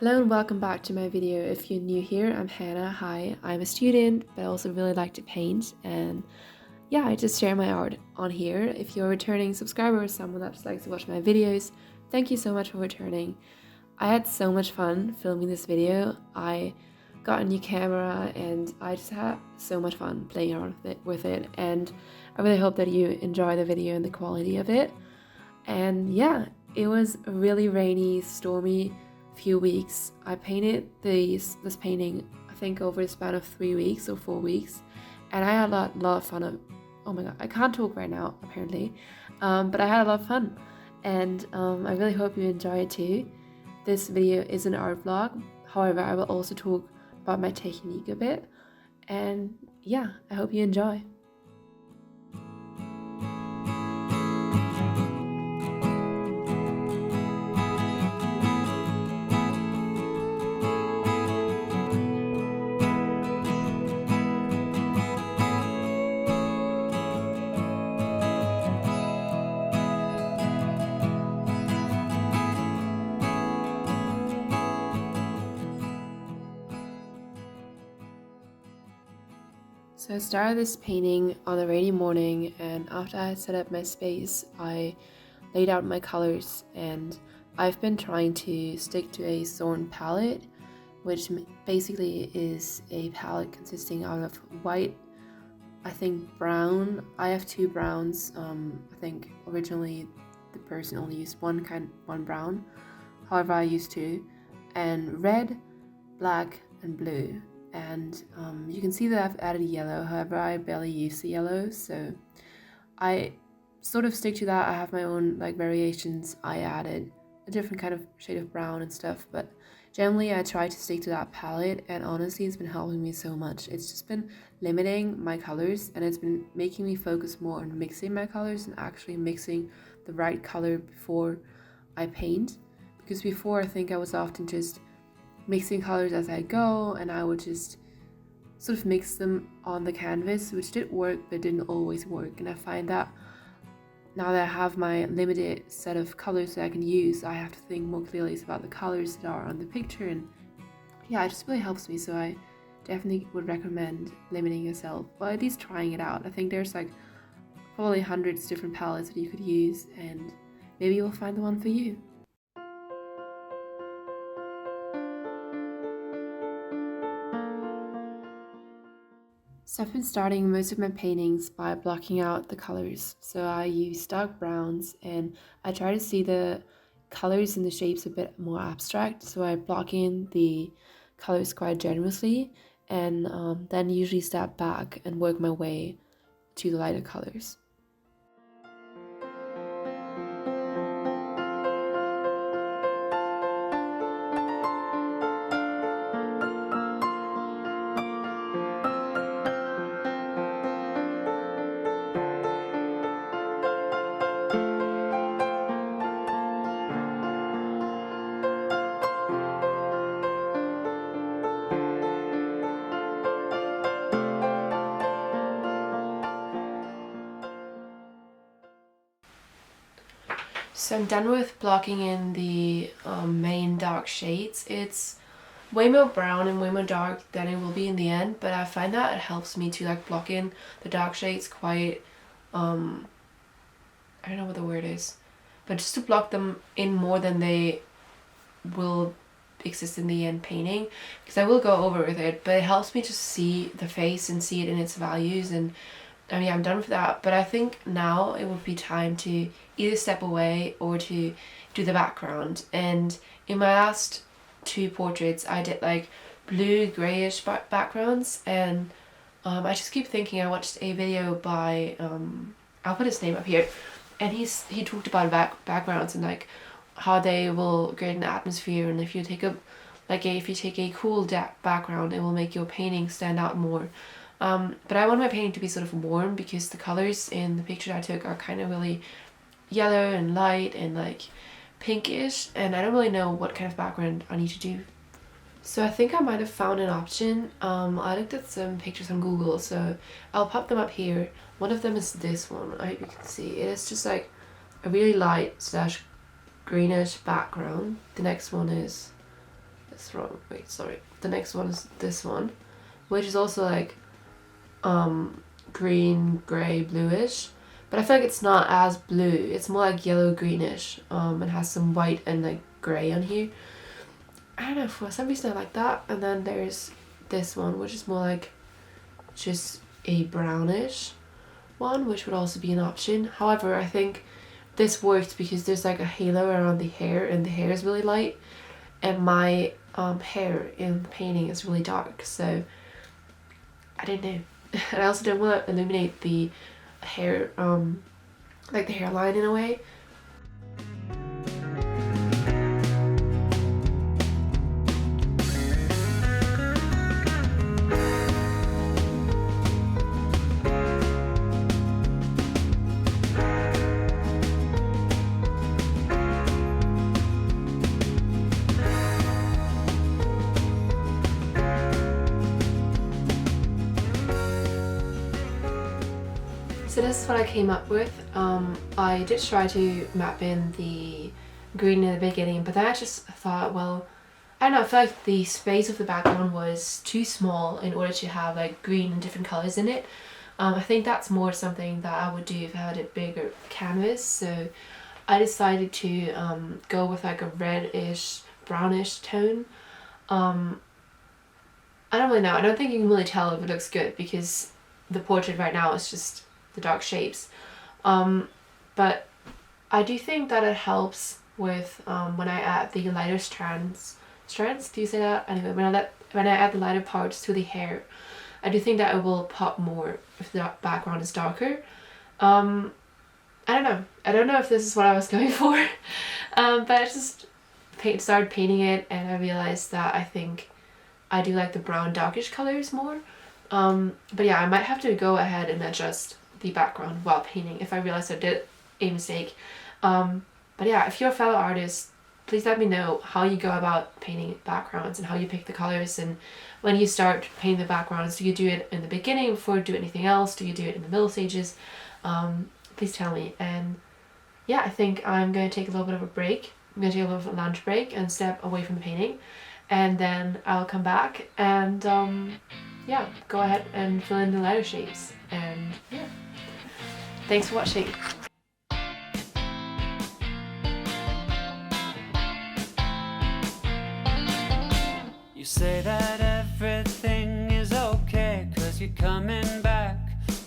Hello and welcome back to my video. If you're new here, I'm Hannah. Hi, I'm a student, but I also really like to paint, and yeah, I just share my art on here. If you're a returning subscriber or someone that just likes to watch my videos, thank you so much for returning. I had so much fun filming this video. I got a new camera and I just had so much fun playing around with it, and I really hope that you enjoy the video and the quality of it. And yeah, it was a really rainy, stormy few weeks. I painted this painting, I think, over the span of 3 weeks or 4 weeks, and I had a lot of fun. Oh my god, I can't talk right now apparently, but I had a lot of fun, and I really hope you enjoy it too. This video is an art vlog, however, I will also talk about my technique a bit, and yeah, I hope you enjoy. So I started this painting on a rainy morning, and after I had set up my space, I laid out my colors, and I've been trying to stick to a Thorn palette, which basically is a palette consisting out of white, I think brown. I have two browns. I think originally the person only used one brown. However, I used two, and red, black, and blue. And you can see that I've added yellow, however I barely use the yellow, so I sort of stick to that. I have my own variations. I added a different kind of shade of brown and stuff, but generally I try to stick to that palette, and honestly it's been helping me so much. It's just been limiting my colors, and it's been making me focus more on mixing my colors and actually mixing the right color before I paint, because before I think I was often just mixing colors as I go, and I would just sort of mix them on the canvas, which did work but didn't always work. And I find that now that I have my limited set of colors that I can use, I have to think more clearly about the colors that are on the picture, and yeah, it just really helps me. So I definitely would recommend limiting yourself, or at least trying it out. I think there's probably hundreds of different palettes that you could use, and maybe you'll find the one for you. So I've been starting most of my paintings by blocking out the colors. So I use dark browns, and I try to see the colors and the shapes a bit more abstract. So I block in the colors quite generously, and then usually step back and work my way to the lighter colors. So I'm done with blocking in the main dark shades. It's way more brown and way more dark than it will be in the end, but I find that it helps me to block in the dark shades quite, I don't know what the word is, but just to block them in more than they will exist in the end painting, because I will go over with it, but it helps me to see the face and see it in its values. And I mean, I'm done with that, but I think now it would be time to either step away or to do the background. And in my last two portraits, I did blue grayish backgrounds, and I just keep thinking, I watched a video by I'll put his name up here, and he talked about backgrounds and how they will create an atmosphere, and if you take a cool background, it will make your painting stand out more. But I want my painting to be sort of warm, because the colors in the picture I took are kind of really yellow and light and pinkish, and I don't really know what kind of background I need to do. So I think I might have found an option. I looked at some pictures on Google, so I'll pop them up here. One of them is this one. I hope you can see. It is just a really light / greenish background. The next one is That's wrong. Wait, sorry. The next one is this one, which is also like green, grey, bluish. But I feel like it's not as blue. It's more like yellow greenish. It has some white and like grey on here. I don't know, for some reason I like that. And then there's this one, which is more like just a brownish one, which would also be an option. However, I think this worked because there's like a halo around the hair, and the hair is really light, and my hair in the painting is really dark, so I don't know. And I also don't want to illuminate the hair, like the hairline in a way. So this is what I came up with. I did try to map in the green in the beginning, but then I just thought, well, I don't know, I feel like the space of the background was too small in order to have like green and different colors in it. I think that's more something that I would do if I had a bigger canvas, so I decided to go with like a reddish, brownish tone. I don't really know, I don't think you can really tell if it looks good because the portrait right now is just the dark shapes, but I do think that it helps with when I add the lighter strands, do you say that? Anyway, when I add the lighter parts to the hair, I do think that it will pop more if the background is darker. I don't know if this is what I was going for, but I just started painting it, and I realized that I think I do like the brown darkish colors more. But yeah, I might have to go ahead and adjust the background while painting if I realize I did a mistake. But yeah, if you're a fellow artist, please let me know how you go about painting backgrounds and how you pick the colors, and when you start painting the backgrounds, do you do it in the beginning before you do anything else? Do you do it in the middle stages? Please tell me. And yeah, I think I'm going to take a little bit of a break. I'm going to take a little bit of a lunch break and step away from the painting, and then I'll come back and yeah, go ahead and fill in the lighter shapes. And yeah, thanks for watching. You say that everything is okay, 'cause you're coming back,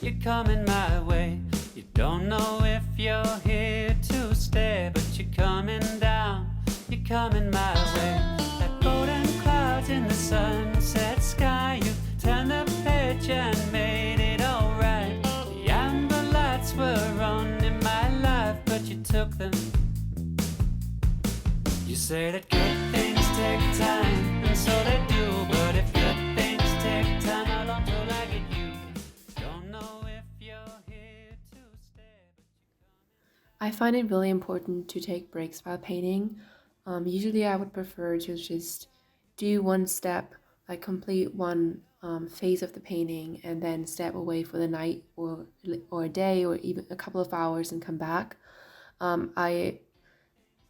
you're coming my way. You don't know if you're here to stay, but you're coming down, you're coming my way. Like golden clouds in the sunset sky, you turned the page and made it alright. The amber lights were on in my life, but you took them. You say that good things take time, and so they do, but if good things take time, how long till I get you? Don't know if you're here to stay, but I find it really important to take breaks while painting. Usually I would prefer to just do one step, like complete one phase of the painting, and then step away for the night or a day or even a couple of hours and come back.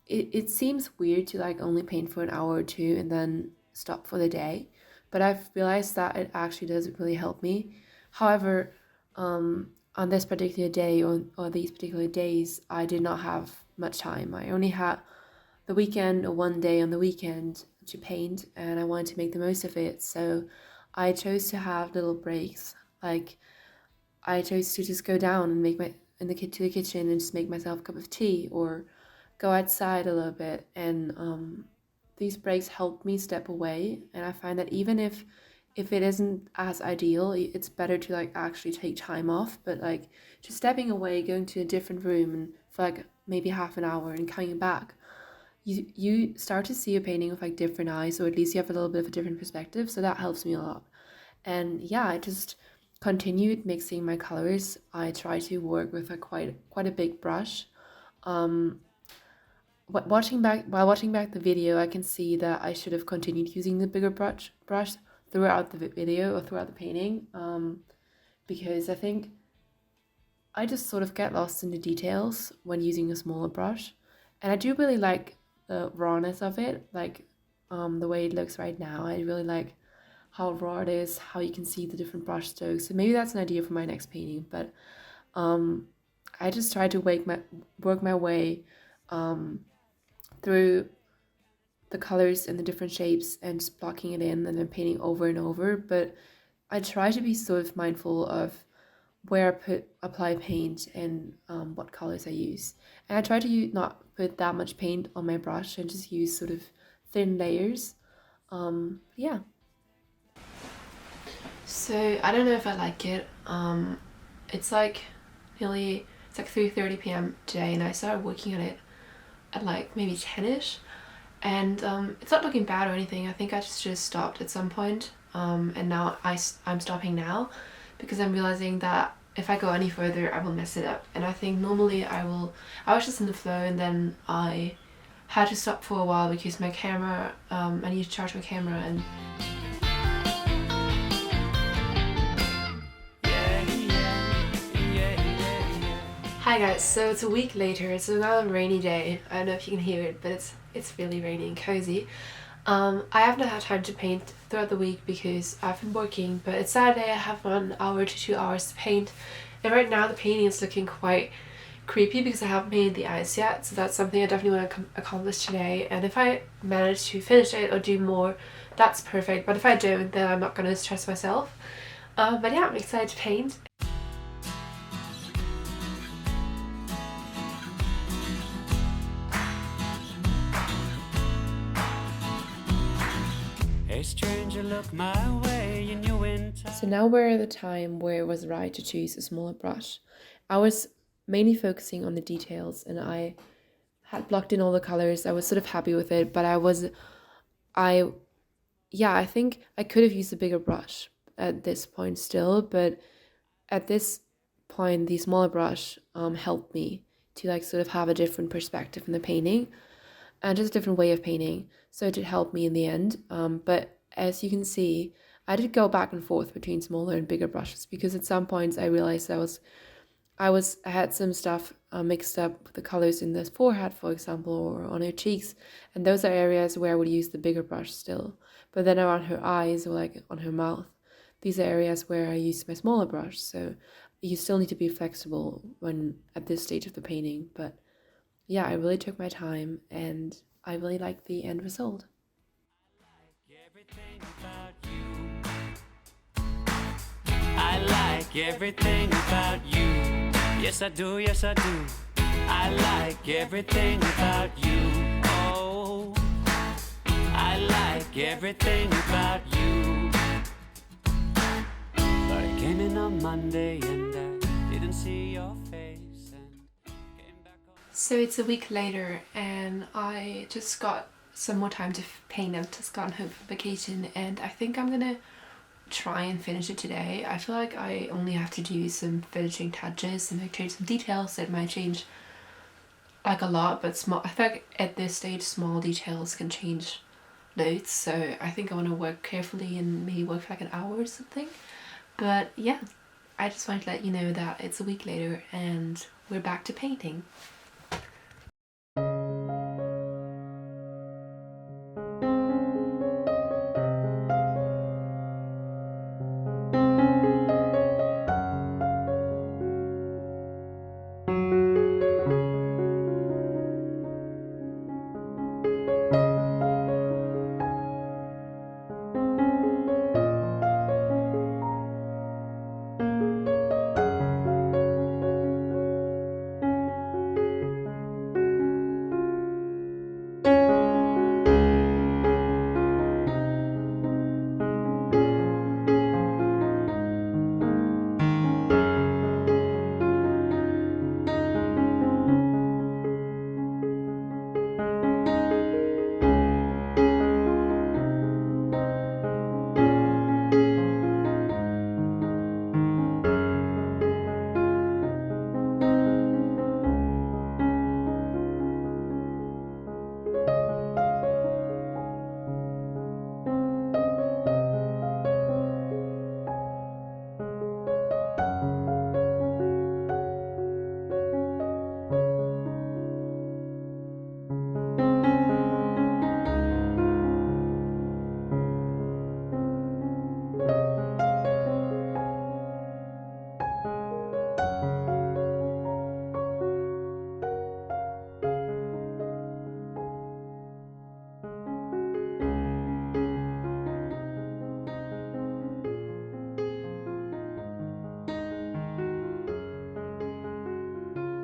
It seems weird to like only paint for an hour or two and then stop for the day, but I've realized that it actually does really help me. However, on this particular day or these particular days, I did not have much time. I only had the weekend or one day on the weekend to paint, and I wanted to make the most of it, so I chose to have little breaks. Like, I chose to just go down and make to the kitchen and just make myself a cup of tea, or go outside a little bit. And these breaks helped me step away, and I find that even if it isn't as ideal, it's better to like actually take time off, but like just stepping away, going to a different room and for like maybe half an hour and coming back, you start to see a painting with like different eyes, or at least you have a little bit of a different perspective, so that helps me a lot. And yeah, I just continued mixing my colors. I try to work with a quite a big brush. um while watching back the video, I can see that I should have continued using the bigger brush throughout the video or throughout the painting, because I think I just sort of get lost in the details when using a smaller brush. And I do really like the rawness of it. Like, the way it looks right now. I really like how raw it is, how you can see the different brush strokes. So maybe that's an idea for my next painting. But I just try to work my way through the colors and the different shapes and just blocking it in and then painting over and over. But I try to be sort of mindful of where I apply paint and what colors I use. And I try to not put that much paint on my brush and just use sort of thin layers. Yeah. So I don't know if I like it. It's like 3:30 p.m. today, and I started working on it at like maybe 10ish, and it's not looking bad or anything. I think I just stopped at some point, and now I'm stopping now because I'm realizing that if I go any further I will mess it up. And I think normally I was just in the flow, and then I had to stop for a while because my camera, I need to charge my camera. And hi guys, so it's a week later. It's another rainy day. I don't know if you can hear it, but it's really rainy and cozy. I haven't had time to paint throughout the week because I've been working, but it's Saturday. I have 1 hour to 2 hours to paint, and right now the painting is looking quite creepy because I haven't painted the eyes yet, so that's something I definitely want to accomplish today. And if I manage to finish it or do more, that's perfect, but if I don't, then I'm not going to stress myself. But yeah, I'm excited to paint. A stranger look my way in your winter. So now we're at the time where it was right to choose a smaller brush. I was mainly focusing on the details, and I had blocked in all the colors. I was sort of happy with it, but I think I could have used a bigger brush at this point still, but at this point the smaller brush helped me to like sort of have a different perspective in the painting and just a different way of painting. So it did help me in the end. But as you can see, I did go back and forth between smaller and bigger brushes because at some points I realized I had some stuff mixed up with the colors in the forehead, for example, or on her cheeks, and those are areas where I would use the bigger brush still. But then around her eyes or like on her mouth, these are areas where I use my smaller brush. So you still need to be flexible when at this stage of the painting. But yeah, I really took my time, and I really like the end result. I like everything about you. Yes I do, yes I do. I like everything about you. Oh, I like everything about you. But I came in on Monday and I didn't see your face and came back on. So it's a week later, and I just got some more time to paint. I've just gotten home from vacation, and I think I'm gonna try and finish it today. I feel like I only have to do some finishing touches and like change some details that might change like a lot, but small. I feel like at this stage small details can change loads, so I think I want to work carefully and maybe work for like an hour or something. But yeah, I just wanted to let you know that it's a week later and we're back to painting.